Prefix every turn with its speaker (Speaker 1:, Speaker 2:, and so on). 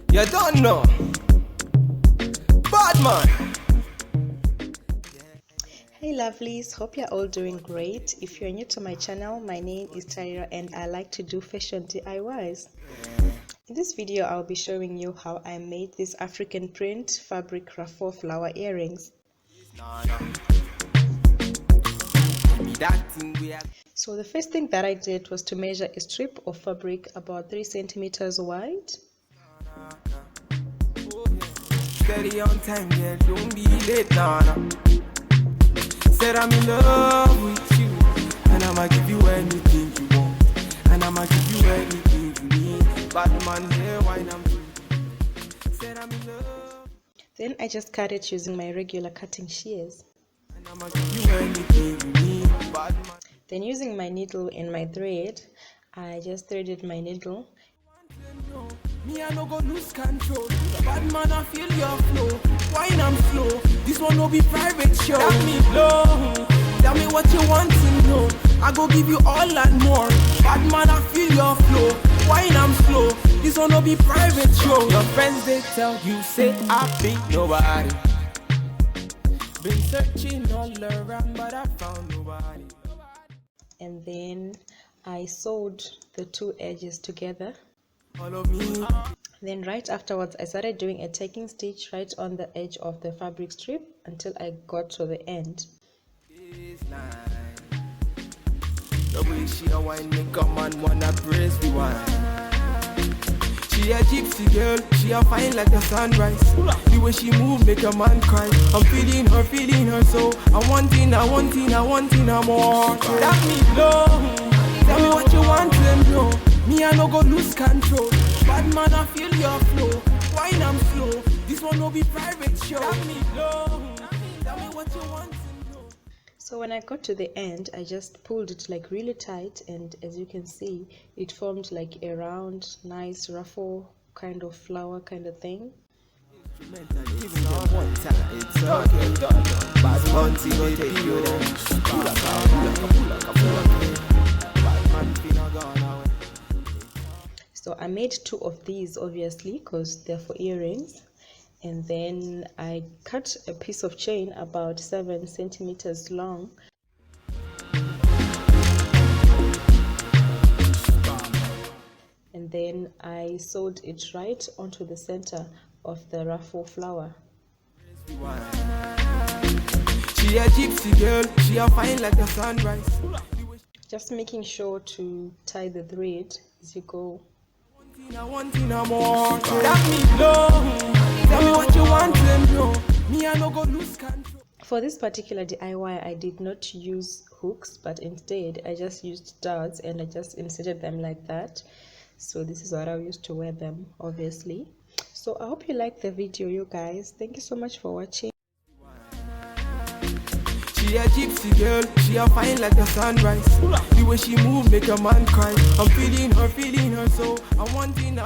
Speaker 1: You don't know. Bad man.
Speaker 2: Hey lovelies, hope you're all doing great. If you're new to my channel, my name is Tyra and I like to do fashion DIYs. In this video, I'll be showing you how I made these African print fabric Ruffle flower earrings. So the first thing that I did was to measure a strip of fabric about 3 centimeters wide.
Speaker 1: Steady on time, yeah, don't be late, nah. Said I'm in love with you, and I'ma give you anything you want, and I'ma give you anything you need. Bad man here, wine I'm doing. Said I'm in love.
Speaker 2: Then I just cut it using my regular cutting shears.
Speaker 1: And I'ma give you anything you need. Bad man.
Speaker 2: Then using my needle and my thread, I just threaded my needle.
Speaker 1: Me I no go lose control. Bad man I feel your flow. Wine I'm slow. This one no be private show. Tell me blow. Tell me what you want to know. I go give you all and more. Bad man I feel your flow. Wine I'm slow. This one no be private show. Your friends they tell you say I be nobody. Been searching all around but I found nobody.
Speaker 2: And then I sewed the two edges together.
Speaker 1: Follow me.
Speaker 2: Then right afterwards I started doing a tacking stitch right on the edge of the fabric strip until I got to the end.
Speaker 1: The way she a wine make a man wanna praise the wine. She a gypsy girl, she a fine like the sunrise. The way she move make a man cry. I'm feeling her so I wanting her more. That me blow. Tell me what you want to know. Me I no go lose control. Bad man I feel your flow. Wine I'm slow. This one no be private show. That me blow. Tell me what you want to know.
Speaker 2: So when I got to the end, I just pulled it like really tight, and as you can see, it formed like a round, nice ruffle kind of flower kind of thing. So I made 2 of these obviously because they're for earrings. And then I cut a piece of chain about 7 centimeters long. And then I sewed it right onto the center of the ruffle flower.
Speaker 1: She a gypsy girl, she a fine like the sunrise.
Speaker 2: Just making sure to tie the thread as you go.
Speaker 1: I want more. That me blow. Tell me what you want to know. Me I no go lose control.
Speaker 2: For this particular DIY, I did not use hooks, but instead I just used darts and I just inserted them like that. So this is what I used to wear them, obviously. So I hope you liked the video, you guys. Thank you so much for watching.
Speaker 1: She a gypsy girl, she a fine like the sunrise. The way she move make a man cry. I'm feeling her so I wanting